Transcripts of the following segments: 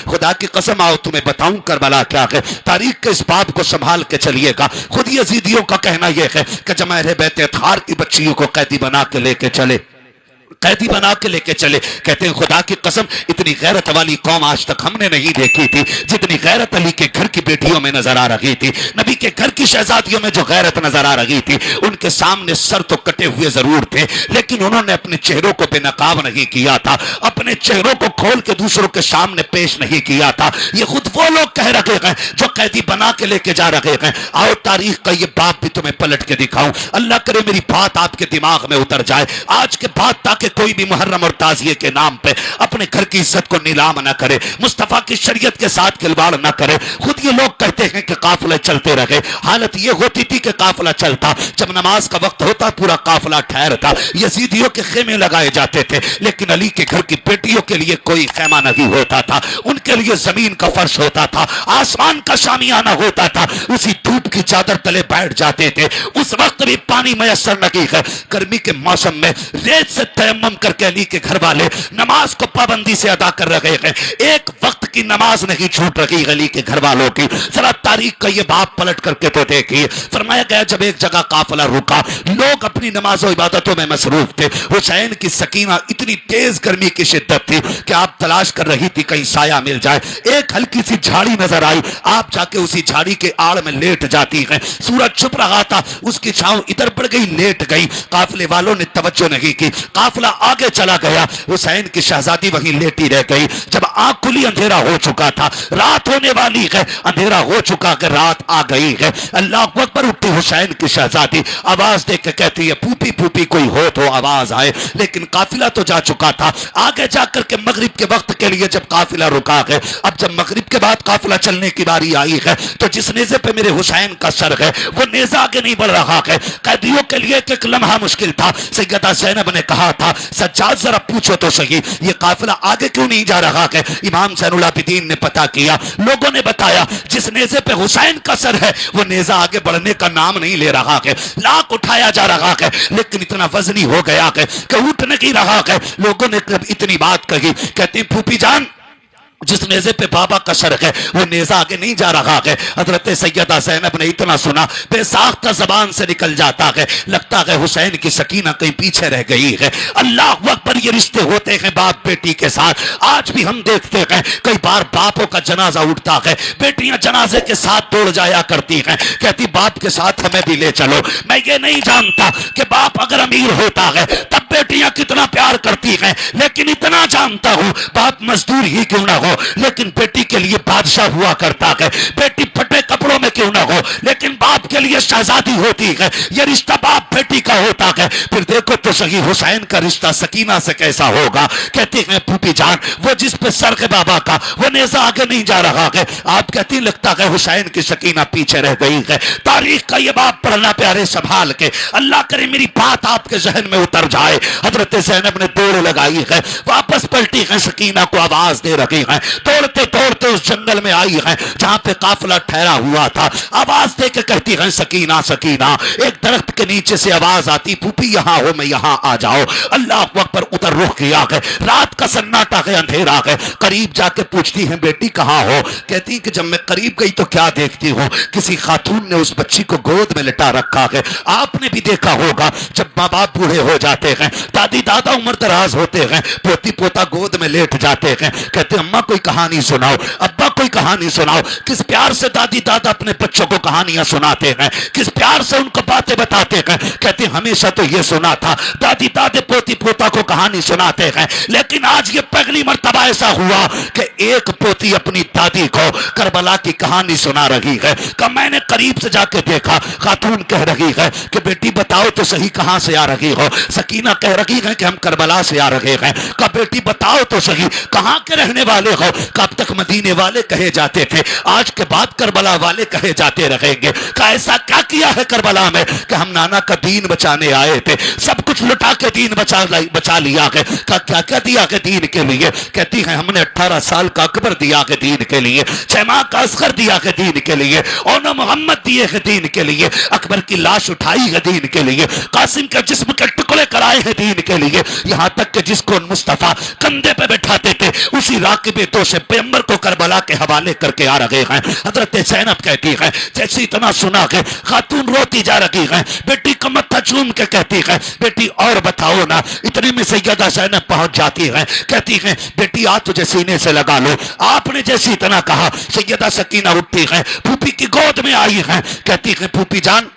खुदा की कसम आओ तुम्हें बताऊं करबला क्या है। तारीख के इस बाब को संभाल के चलिएगा। खुद यजीदियों का कहना यह है कि जब अहले बैत अतहार की बच्चियों को कैदी बना के लेके चले, कैदी बना के लेके चले, कहते हैं खुदा की कसम इतनी गैरत वाली कौम आज तक हमने नहीं देखी थी जितनी गैरत अली के घर की बेटियों में नजर आ रही थी। नबी के घर की शहजादियों में जो गैरत नजर आ रही थी, उनके सामने सर तो कटे हुए जरूर थे, लेकिन उन्होंने अपने चेहरों को बेनकाब नहीं किया था, अपने चेहरों को खोल के दूसरों के सामने पेश नहीं किया था। ये खुद वो लोग कह रहे हैं जो कैदी बना के लेके जा रहे हैं। आओ तारीख का ये बाप भी तुम्हें पलट के दिखाऊं। अल्लाह करे मेरी बात आपके दिमाग में उतर जाए आज के बाद, ताकि कोई भी मुहर्रम और ताजिए के नाम पे अपने घर की इज्जत को नीलाम ना करे, मुस्तफा की शरीयत के साथ खिलवाड़ ना करे। खुद ये लोग कहते हैं कि काफिले चलते रहे। हालत ये होती थी कि काफिला चलता, जब नमाज का वक्त होता पूरा काफिला ठहरता, यजीदियों के खेमे लगाए जाते थे, लेकिन अली के घर की बेटियों के लिए कोई खेमा नहीं होता था। उनके लिए जमीन का फर्श होता था, आसमान का शामियाना होता था, उसी धूप की चादर तले बैठ जाते थे। उस वक्त भी पानी मैसर नहीं है। गर्मी के मौसम में रेत से तयम्मुम करके अली के घर वाले नमाज को पाबंदी से अदा कर रहे हैं। एक वक्त की नमाज नहीं छूट रही अली के घर वालों की। जरा तारीख का ये बाप पलट करके तो देखिए। फरमाया गया जब एक जगह काफिला रुका, लोग अपनी नमाज और इबादतों में मसरूफ थे। हुसैन की सकीना इतनी तेज गर्मी की शिद्दत थी कि आप तलाश कर रही थी कहीं साया मिल जाए। एक हल्की सी झाड़ी नजर आई, आप जाके उसी झाड़ी के आड़ में लेट जाती हैं। सूरज छुप रहा था, उसकी छांव इधर पड़ गई, लेट गई। काफिले वालों ने तवज्जो नहीं की, काफिला आगे चला गया। हुसैन की शहजादी वहीं लेटी रह गई। जब आंख खुली अंधेरा हो चुका था, रात होने वाली है, अंधेरा हो चुका है, रात आ गई है। अल्लाह अकबर उठती हुसैन की शहजादी, आवाज देख के कहती है फूफी फूफी कोई हो तो आवाज आए। लेकिन काफिला तो जा चुका था। आगे जाकर के मगरिब के वक्त के लिए जब काफिला रुका है, अब जब मगरिब के बाद काफिला चलने की बारी आई है, तो जिस नेज़े पे मेरे हुसैन का सर है वो नेज़ा आगे नहीं बढ़ रहा है। कैदियों के लिए एक लम्हा मुश्किल था। सैयदा ज़ैनब ने कहा था सज्जाद जरा पूछो तो सही ये काफिला आगे क्यों नहीं जा रहा है। इमाम ज़ैनुल आबिदीन ने पता किया, लोगों ने बताया जिस नेज़े पे हुसैन का सर है वो नेज़ा आगे बढ़ने का नाम नहीं ले रहा है। लाख उठाया जा रहा है लेकिन इतना वजनी हो गया है कि उठ नहीं रहा है। लोगों ने इतनी बात कही, कहती फूफी जान जिस नेज़े पे बाबा का सर है वो नेज़ा आगे नहीं जा रहा है। हजरत सैयदा ज़ैनब ने इतना सुना बेसाख्ता जबान से निकल जाता है, लगता है हुसैन की सकीना कहीं पीछे रह गई है। अल्लाह अकबर, ये रिश्ते होते हैं बाप बेटी के साथ। आज भी हम देखते हैं कई बार बापों का जनाजा उठता है, बेटियां जनाजे के साथ दौड़ जाया करती हैं, कहती बाप के साथ हमें भी ले चलो। मैं ये नहीं जानता कि बाप अगर अमीर होता है तब बेटियां कितना प्यार करती हैं, लेकिन इतना जानता हूं बाप मजदूर ही क्यों ना हो लेकिन बेटी के लिए बादशाह हुआ करता है। बेटी फटे कपड़ों में क्यों ना हो लेकिन बाप के लिए शहजादी होती है। यह रिश्ता बाप बेटी का होता है। फिर देखो तो सही हुसैन का रिश्ता सकीना से कैसा होगा। कहते हैं फूफी जान वो जिस पे सर है बाबा का वो नेज़ा आगे नहीं जा रहा है। आप कहती लगता है हुसैन की सकीना पीछे रह गई है। तारीख का ये बाप पढ़ना प्यारे संभाल के, अल्लाह करे मेरी बात आपके जहन में उतर जाए। हजरत ज़ैनब ने दौड़ लगाई है, वापस पलटी है, सकीना को आवाज दे रही है, दौड़ते दौड़ते उस जंगल में आई है जहां पे काफिला ठहरा हुआ था। आवाज दे के कहती है सकीना सकीना। एक दरख्त के नीचे से आवाज आती फूफी यहाँ हो, मैं यहाँ आ जाओ। अल्लाह अकबर, उधर रुख किया है, रात का सन्नाटा है, अंधेरा है। करीब जाके पूछती है बेटी कहाँ हो। कहती कि जब मैं करीब गई तो क्या देखती हूँ, किसी खातून ने उस बच्ची को गोद में लिटा रखा है। आपने भी देखा होगा जब माँ बाप बूढ़े हो जाते हैं, दादी दादा उम्र दराज होते हैं, पोती पोता गोद में लेट जाते हैं, कहते अम्मा कोई कहानी सुनाओ, अब्बा कोई कहानी सुनाओ। किस प्यार से दादी दादा अपने बच्चों को कहानियां सुनाते हैं, किस प्यार से उनको बातें बताते हैं। कहते हमेशा तो ये सुना था दादी दादे पोती पोता को कहानी सुनाते हैं, लेकिन आज ये पहली मर्तबा ऐसा हुआ कि एक पोती अपनी दादी को करबला की कहानी सुना रही है। कि मैंने करीब से जाके देखा, खातून कह रही है कि बेटी बताओ तो सही कहां से आ रही हो। सकीना कह रही है कि हम करबला से आ रहे हैं। का बेटी बताओ तो सही कहां के रहने वाले हो। कब तक मदीने वाले कहे जाते थे, आज के बाद करबला वाले कहे जाते रहेंगे। का ऐसा क्या किया है करबला में कि हम नाना का दीन बचाने आए थे, सब कुछ कुछ लुटा के दीन बचा लिया है। क्या क्या दिया के दीन के लिए? कहती है हमने 18 साल का अकबर दिया के दीन के लिए, 6 माह का असगर दिया के दीन के लिए, और न मोहम्मद दिए के दीन के लिए, अकबर की लाश उठाई है दीन के लिए, कासिम के जिस्म के टुकड़े कराए हैं दीन के लिए, यहां तक कि जिसको मुस्तफा कंधे पे बैठाते थे उसी राकिब दो से पैगंबर को करबला के हवाले करके आ रहे हैं। हजरत ज़ैनब कहती है जैसे इतना सुना के खातून रोती जा रही है, बेटी का मत्था चूम के कहती है बेटी और बताओ ना। इतने में सैयदा ज़ैनब पहुंच जाती है, कहती है बेटी आ तुझे सीने से लगा लो। आपने जैसे इतना कहा सैयदा सकीना उठती है, फूफी की गोद में आई है, कहती है फूफी जान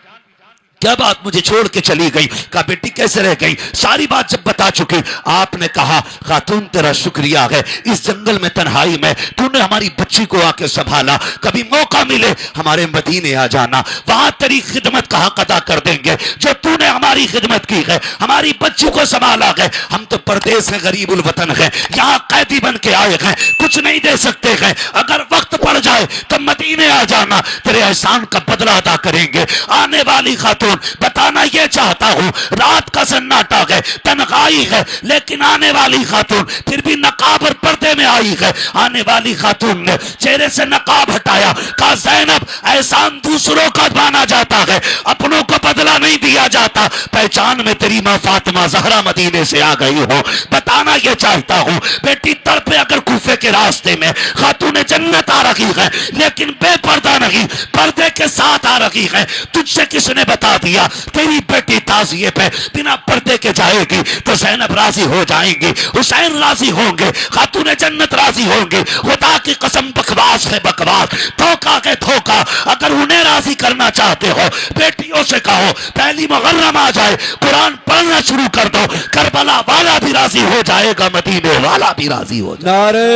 क्या बात मुझे छोड़ के चली गई? कहा बेटी कैसे रह गई? सारी बात जब बता चुकी आपने कहा खातून तेरा शुक्रिया है, इस जंगल में तन्हाई में तूने हमारी बच्ची को आके संभाला, कभी मौका मिले हमारे मदीने आ जाना, वहां तेरी खिदमत का हक अदा कर देंगे जो तूने हमारी खिदमत की है, हमारी बच्ची को संभाला है। हम तो परदेश है, गरीबुल वतन है, यहाँ कैदी बन के आए हैं, कुछ नहीं दे सकते हैं, अगर वक्त पड़ जाए तो मदीने आ जाना, तेरे एहसान का बदला अदा करेंगे। आने वाली खातून बताना यह चाहता हूं रात का सन्नाटा है, तन्हाई है, लेकिन आने वाली खातून फिर भी नकाब और पर्दे में आई है। आने वाली खातून ने चेहरे से नकाब हटाया, कहा ज़ैनब एहसान दूसरों का माना जाता है, अपनों को बदला नहीं दिया जाता। पहचान में तेरी मां फातिमा ज़हरा मदीने से आ गई हो। बताना यह चाहता हूं बेटी तड़पे अगर कूफे के रास्ते में खातून जन्नत आ रही है, लेकिन बेपर्दा नहीं पर्दे के साथ आ रही है, तुझसे किसने बता दिया तेरी बेटी ताजिए पे बिना पर्दे के जाएगी तो ज़ैनब राजी हो जाएंगी, हुसैन राजी होंगे, खातून जन्नत राजी होंगे। खुदा की कसम बकवास है बकवास, धोखा के धोखा। अगर उन्हें राजी करना चाहते हो बेटियों से कहो पहली मुहर्रम आ जाए कुरान पढ़ना शुरू कर दो, करबला वाला भी राजी हो जाएगा, मदीने वाला भी राजी हो जाएगा। नारे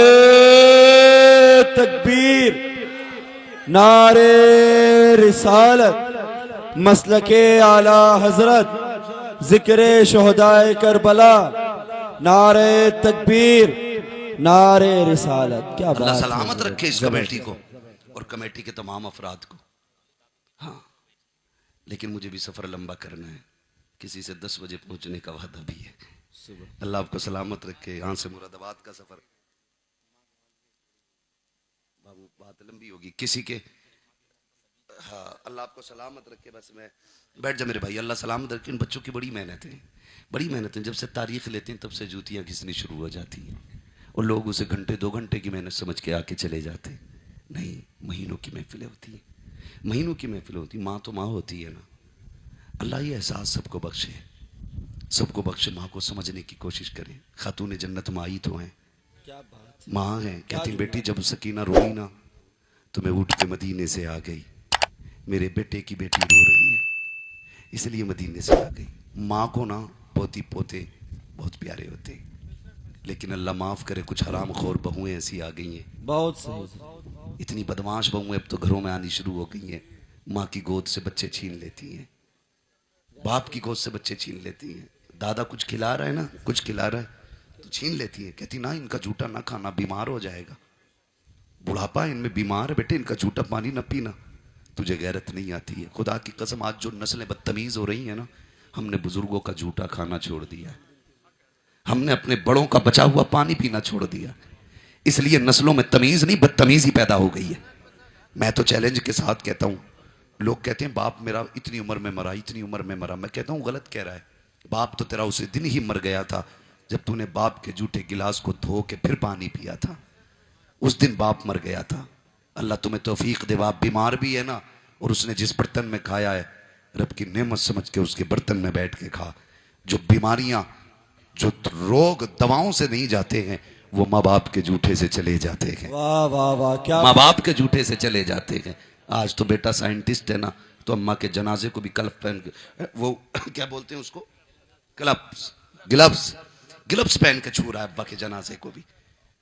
तकबीर, नारे रिसालत, मसलके आला हजरत, जिक्रे शोहदाए करबला, नारे तकबीर, नारे रिसालत। क्या अल्लाह बात सलामत है। रखे इस कमेटी को और कमेटी के तमाम अफराद को। हाँ लेकिन मुझे भी सफर लंबा करना है, किसी से 10 बजे पहुंचने का वादा भी है। अल्लाह आपको सलामत रखे। यहाँ से मुरादाबाद का सफर बाबू बात लंबी होगी किसी के। हाँ अल्लाह आपको सलामत रखे। बस मैं बैठ जा मेरे भाई, अल्लाह सलामत रखे। इन बच्चों की बड़ी मेहनत है, बड़ी मेहनत है। जब से तारीख लेते हैं तब से जूतियाँ घिसनी शुरू हो जाती हैं और लोग उसे घंटे 2 घंटे की मेहनत समझ के आके चले जाते हैं। नहीं, महीनों की महफिलें होती हैं, महीनों की महफिलें होती। माँ तो माँ होती है ना। अल्लाह ये एहसास सबको बख्शे, सबको बख्शे। माँ को समझने की कोशिश करें। खातून जन्नत माई तो हैं, क्या बात, माँ है। कहती बेटी जब सकीना रोई ना तो मैं उठ के मदीने से आ गई, मेरे बेटे की बेटी रो रही है इसलिए मदीने से आ गई। माँ को ना पोती पोते बहुत प्यारे होते हैं, लेकिन अल्लाह माफ़ करे कुछ हराम खोर बहुएं ऐसी आ गई हैं, बहुत सही। इतनी बदमाश बहुएं अब तो घरों में आनी शुरू हो गई हैं। माँ की गोद से बच्चे छीन लेती हैं, बाप की गोद से बच्चे छीन लेती हैं। दादा कुछ खिला रहा है ना, कुछ खिला रहा है तो छीन लेती है। कहती ना इनका झूठा ना खाना, बीमार हो जाएगा, बुढ़ापा इनमें, बीमार है बेटे, इनका झूठा पानी ना पीना। तुझे गैरत नहीं आती है। खुदा की कसम आज जो नस्लें बदतमीज हो रही हैं ना, हमने बुजुर्गों का झूठा खाना छोड़ दिया है, हमने अपने बड़ों का बचा हुआ पानी पीना छोड़ दिया, इसलिए नस्लों में तमीज नहीं बदतमीजी पैदा हो गई है। मैं तो चैलेंज के साथ कहता हूं, लोग कहते हैं बाप मेरा इतनी उम्र में मरा, इतनी उम्र में मरा। मैं कहता हूं गलत कह रहा है। बाप तो तेरा उसी दिन ही मर गया था जब तूने बाप के जूठे गिलास को धो के फिर पानी पिया था, उस दिन बाप मर गया था। अल्लाह तुम्हें तौफीक दे। बाप बीमार भी है ना, और उसने जिस बर्तन में खाया है रब की नेमत समझ के उसके बर्तन में बैठ के खा। जो बीमारियां, जो रोग दवाओं से नहीं जाते हैं वो माँ बाप के जूठे से चले जाते हैं। वाह वाह वाह, क्या माँ बाप के जूठे से चले जाते हैं। आज तो बेटा साइंटिस्ट है ना, तो अम्मा के जनाजे को भी कल्फ पहन के, वो क्या बोलते हैं उसको, ग्लव्स ग्लव्स ग्लव्स पहन के छू रहा है अब्बा के जनाजे को भी।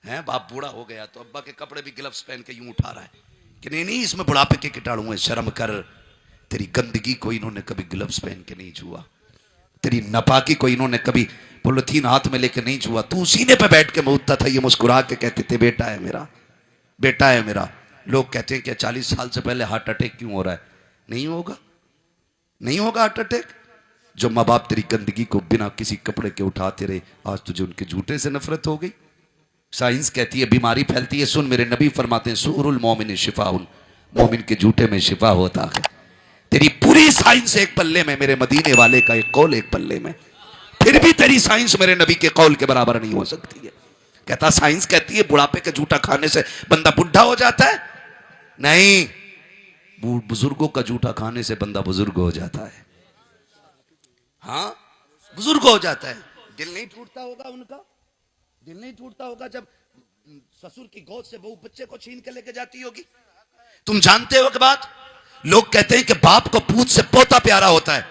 है बाप बूढ़ा हो गया तो अब्बा के कपड़े भी ग्लव्स पहन के यूं उठा रहा है कि नहीं नहीं इसमें बुढ़ापे के कीटाणु हैं, शर्म कर। तेरी गंदगी को इन्होंने कभी ग्लव्स पहन के नहीं छुआ, तेरी नापाकी को इन्होंने कभी पॉलिथीन हाथ में लेके नहीं छुआ। तू सीने पे बैठ के मुद्दा था, ये मुस्कुरा के कहते थे बेटा है मेरा, बेटा है मेरा। लोग कहते हैं कि 40 साल से पहले हार्ट अटैक क्यों हो रहा है? नहीं होगा, नहीं होगा हार्ट अटैक। जो माँ बाप तेरी गंदगी को बिना किसी कपड़े के उठाते रहे, आज तुझे उनके झूठे से नफरत हो गई। साइंस कहती है बीमारी फैलती है। सुन, मेरे नबी फरमाते हैं सूरुल मोमिन शिफाउन, मोमिन के झूठे में शिफा होता है। तेरी पूरी साइंस एक पल्ले में, मेरे मदीने वाले का एक कौल एक पल्ले में, फिर भी तेरी साइंस मेरे नबी के कौल के बराबर नहीं हो सकती है। कहता साइंस कहती है बुढ़ापे के जूठा खाने से बंदा बुढ़ा हो जाता है, नहीं, बुजुर्गों का जूठा खाने से बंदा बुजुर्ग हो जाता है। हाँ, बुजुर्ग हो जाता है। दिल नहीं टूटता होगा उनका, दिल नहीं टूटता होगा जब ससुर की गोद से बहू बच्चे को छीन के लेके जाती होगी। तुम जानते हो कि बात, लोग कहते हैं कि बाप को पूत से पोता प्यारा होता है,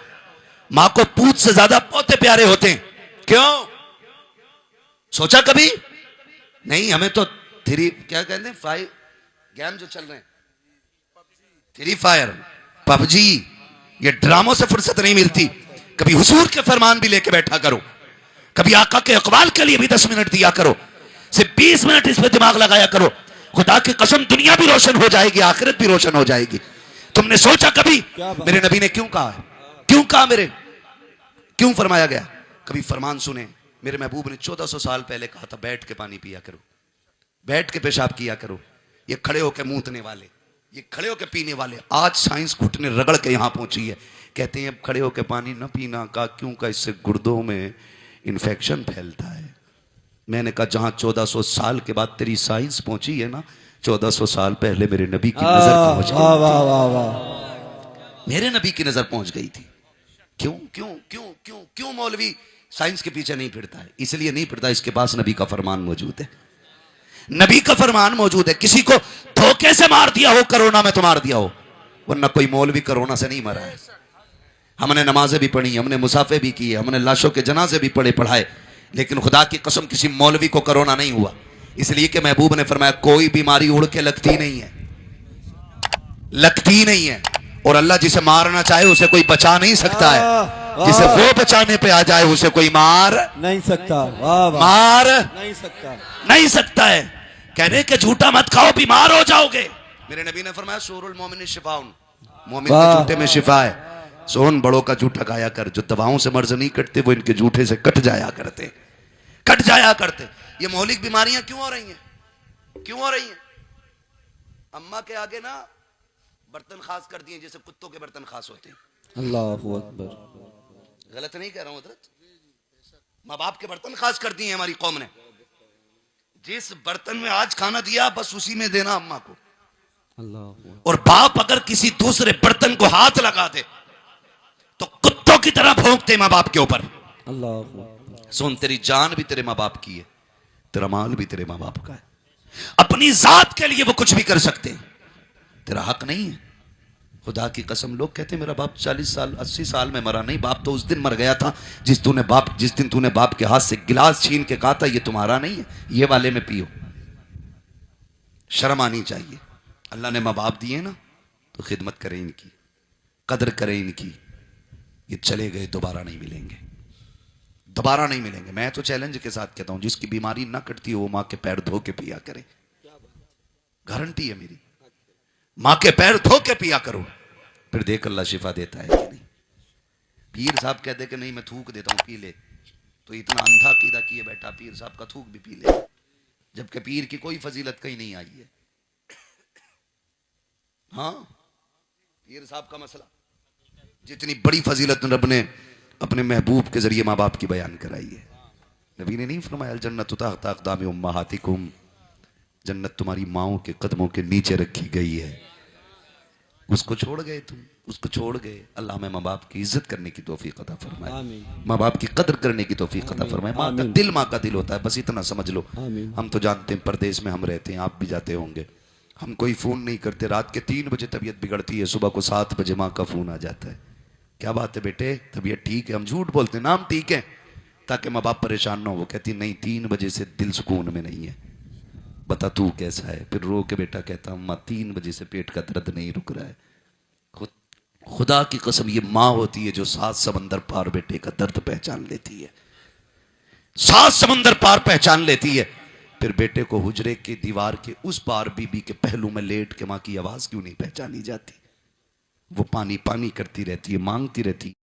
मां को पूत से ज्यादा पोते प्यारे होते हैं। क्यों? सोचा कभी? नहीं, हमें तो क्या कहते हैं, 5 गेम जो चल रहे हैं, फ्री फायर, पबजी, ये ड्रामों से फुर्सत नहीं मिलती। कभी हुजूर के फरमान भी लेके बैठा करो, कभी आका के अकवाल के लिए भी 10 मिनट दिया करो, सिर्फ 20 मिनट इस पे दिमाग लगाया करो। खुदा की कसम दुनिया भी रोशन हो जाएगी, आखिरत भी रोशन हो जाएगी। तुमने सोचा कभी मेरे नबी ने क्यों कहा है? क्यों कहा मेरे, क्यों फरमाया गया? कभी फरमान सुने, मेरे महबूब ने 1400 साल पहले कहा था बैठ के पानी पिया करो, बैठ के पेशाब किया करो। ये खड़े होकर मूतने वाले, ये खड़े होकर पीने वाले, आज साइंस घुटने रगड़ के यहां पहुंची है। कहते हैं अब खड़े होकर पानी न पीना का, क्यों का, इससे गुर्दों में इन्फेक्शन फैलता है। मैंने कहा जहां 1400 साल के बाद तेरी साइंस पहुंची है ना, 1400 साल पहले मेरे नबी की नजर पहुंच गई, मेरे नबी की नजर पहुंच गई थी। क्यों क्यों क्यों क्यों क्यों मौलवी साइंस के पीछे नहीं फिरता है? इसलिए नहीं फिरता, इसके पास नबी का फरमान मौजूद है, नबी का फरमान मौजूद है। किसी को धोखे से मार दिया हो कोरोना में तो मार दिया हो, वरना कोई मौलवी कोरोना से नहीं मरा है। हमने नमाजें भी पढ़ी, हमने मुसाफे भी किए, हमने लाशों के जनाजे भी पढ़ाए, लेकिन खुदा की कसम किसी मौलवी को कोरोना नहीं हुआ। इसलिए कि महबूब ने फरमाया कोई बीमारी उड़ के लगती नहीं है, लगती नहीं है। और अल्लाह जिसे मारना चाहे उसे कोई बचा नहीं सकता है, जिसे वो बचाने पे आ जाए उसे कोई मार नहीं सकता, मार नहीं सकता, नहीं सकता है। कहने के झूठा मत खाओ, बीमार हो जाओगे। मेरे नबी ने फरमाया सूरुल मोमिन शिफाउन, मोमिन के झूठे में शिफा है। सोन बड़ों का झूठा खाया कर, जो दवाओं से मर्ज नहीं कटते वो इनके झूठे से कट जाया करते, कट जाया करते। ये मौलिक बीमारियां क्यों हो रही हैं? क्यों हो रही हैं? अम्मा के आगे ना बर्तन खास कर दिए, जैसे कुत्तों के बर्तन खास होते हैं। अल्लाहु अकबर, गलत नहीं कह रहा हूं हजरत, माँ बाप के बर्तन खास कर दिए हमारी कौम ने। जिस बर्तन में आज खाना दिया बस उसी में देना अम्मा को। और बाप अगर किसी दूसरे बर्तन को हाथ लगा दे तो कुत्तों की तरह भौंकते माँ बाप के ऊपर। सुन, तेरी जान भी तेरे माँ बाप की है, तेरा माल भी तेरे माँ बाप का है। अपनी जात के लिए वो कुछ भी कर सकते हैं, तेरा हक नहीं है। खुदा की कसम, लोग कहते हैं मेरा बाप 40 साल 80 साल में मरा। नहीं, बाप तो उस दिन मर गया था जिस दिन तूने बाप के हाथ से गिलास छीन के कहा था ये तुम्हारा नहीं है, ये वाले में पियो। शर्म आनी चाहिए। अल्लाह ने माँ बाप दिए ना तो खिदमत करें इनकी, कदर करें इनकी। ये चले गए, दोबारा नहीं मिलेंगे, दोबारा नहीं मिलेंगे। मैं तो चैलेंज के साथ कहता हूं जिसकी बीमारी ना कटती हो वो माँ के पैर धो के पिया करे, गारंटी है मेरी। माँ के पैर धो के पिया करो, फिर देख अल्लाह शिफा देता है कि नहीं। पीर साहब कहते कि नहीं मैं थूक देता हूं, पी ले, तो इतना अंधा कीदा किए बैठा पीर साहब का थूक भी पी ले, जबकि पीर की कोई फजीलत कहीं नहीं आई है। हाँ, पीर साहब का मसला, जितनी बड़ी फजीलत रब ने अपने महबूब के जरिए माँ बाप की बयान कराई है। नबी ने नहीं फरमाया जन्नत तहत अक़दाम उम्महातिकुम, जन्नत तुम्हारी माओं के कदमों के नीचे रखी गई है। उसको छोड़ गए तुम, उसको छोड़ गए। अल्लाह में माँ बाप की इज्जत करने की तौफीक अता फरमाए, माँ बाप की कदर करने की तौफीक अता फरमाए। माँ का दिल माँ का दिल होता है, बस इतना समझ लो। हम तो जानते हैं परदेश में हम रहते हैं, आप भी जाते होंगे, हम कोई फोन नहीं करते। रात के 3 बजे तबीयत बिगड़ती है, सुबह को 7 बजे माँ का फोन आ जाता है, क्या बात है बेटे, तबीयत ठीक है? हम झूठ बोलते हैं, नाम ठीक है ताकि माँ बाप परेशान ना हो। वो कहती नहीं 3 बजे से दिल सुकून में नहीं है, बता तू कैसा है? फिर रो के बेटा कहता अम्मा 3 बजे से पेट का दर्द नहीं रुक रहा है। खुदा की कसम, ये माँ होती है जो 7 समंदर पार बेटे का दर्द पहचान लेती है, 7 समंदर पार पहचान लेती है। फिर बेटे को हुजरे की दीवार के उस पार बीबी के पहलू में लेट के माँ की आवाज क्यों नहीं पहचानी जाती? वो पानी पानी करती रहती है, मांगती रहती है।